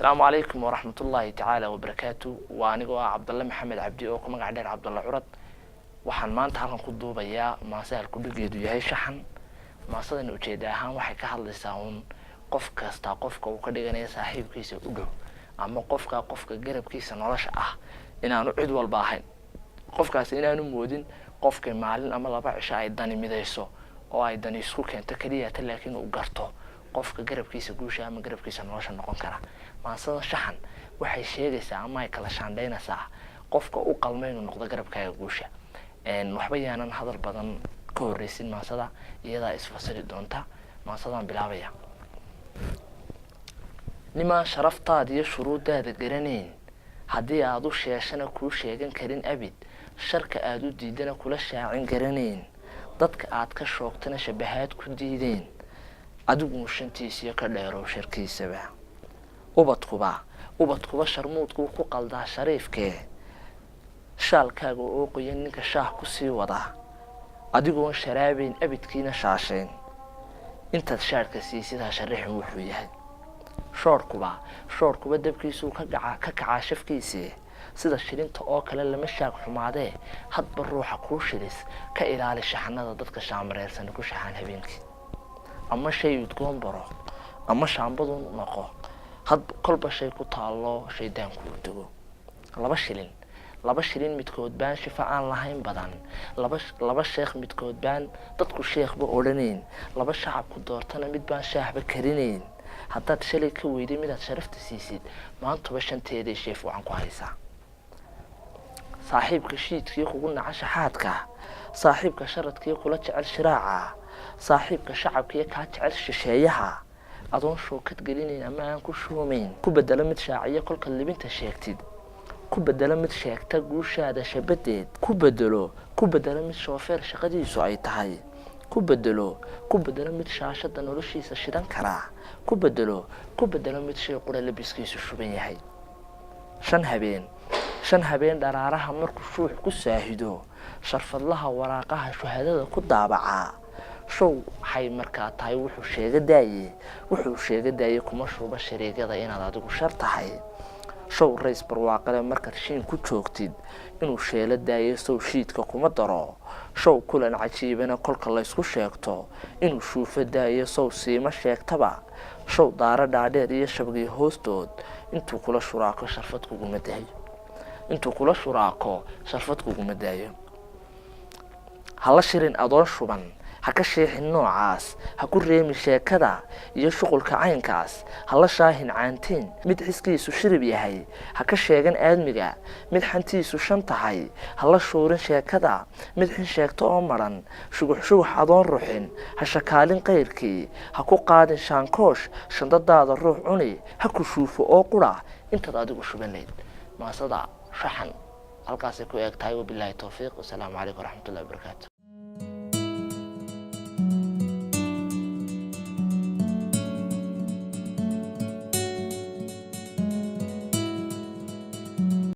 السلام عليكم ورحمة الله تعالى وبركاته. وأنا عبد الله محمد عبدي أو كما قاعد عبد الله عرد. waxaan maanta halkan ku duubayaa maasaal ku dhigeedu yahay shaxan maasadan ujeedaha waxay ka hadlaysaa qof kasta qofka uu ka dhiganayo saaxiibkiisa u dhow ama qofka garabkiisa nolosha ah inaanu cid walba ahayn qofkaas inaanu moodin qofka maalin ama laba cisho ay dani midayso oo ay dani isku keento kaliya laakiin uu garto qofka garabkiisa guusha ama garabkiisa nolosha noqon kara maasada shaxan waxay sheegaysaa ama ay kala shaandheynaysaa qofka u qalmay inuu noqdo garabkaaga guusha waxba yaanan hadal badan ka horeysin maasada iyada isfasiri doonta maasadan bilaabaya nima sharaftaad iyo shuruudaada garaneen haddii aad u sheeshana kuu sheegan karin abid sharka aad u diidana kula shaacin garaneen dadka aad ka shoogtana shabahaad ku diideen adigu shantiisa ka dheerow sharkiisaba ubadkuba sharmuudku ku qaldaa shariifkee shaalkaaga oo qoyan ninka shaah ku sii wada adigoo sharaabeyn abidkiina shaasheen intaad shaarka siisidaa sharaxin wuxuu yahay shoorkuba dabkiisu ka kacaa shafkiisa sida shilinta oo kale lama shaag xumaadee hadba ruuxa kuu shilis ka ilaali shaxanada dadka shaamareersan ku shaxaan habeenkii ama shay udgoon baro ama shaambadu noqo had kolba shay ku taalo shaydaanku u tago laba shilin midkood baan shifa aan lahayn badan laba sheekh midkood baan dadku sheekhba odhaneen laba shacab ku doortana mid baan shaahba karinayn haddaad shalay ka weyday midaad sharafta siisid maantaba shanteeday sheef wacan ku haysaa saaxiibka shiidkii kugu naca shaxaadka saaxiibka sharadkii kula jecel shiraaca saaxiibka shacabkii kaa jecel shisheeyaha adoon shookad gelinayn ama aan ku shoomayn ku bedelo mid shaaciyo kolka libinta sheegtid ku bedelo mid sheegta guushaada shabadeed ku bedelo mid shoofeer shaqadiisu ay tahay ku bedelo mid shaashada noloshiisa shidan kara ku bedelo mid shay qura labiskiisu shuban yahay shan habeen dharaaraha markuu shuux ku saahido sharfadlaha waraaqaha shuhadada ku daabaca show waxay markaa tahay wuxuu sheega daayay kuma shuba shareegada inaad adigu shar tahay show rays barwaaqada markaad shiin ku joogtid inuu sheelo daayo sow shiidka kuma daro show kulan cajiibana kolka laysku sheegto inuu shuufo daayo sow siima sheegtaba show daara dhaadheer iyo shabagii hoostood intuu kula shuraako sharfad kuguma daayo hala shirin adoon shuban ha ka sheexin noocaas ha ku reemi sheekada iyo shuqulka caynkaas hala shaahin caantiin mid xiskiisu shirib yahay ha ka sheegan aadmiga mid xantiisu shan tahay hala shuurin sheekada mid xin sheegto oo maran shugux adoon ruxin ha shakaalin qayrkii ha ku qaadin shaankoosh shandadaada ruux cuni ha ku shuufo oo qura intaad adigu shubanayd maasada shaxan halkaasay ku eeg tahay wabilaahi tawfiiq wasalaamu calaykum waraxmatullahi wabarakaatu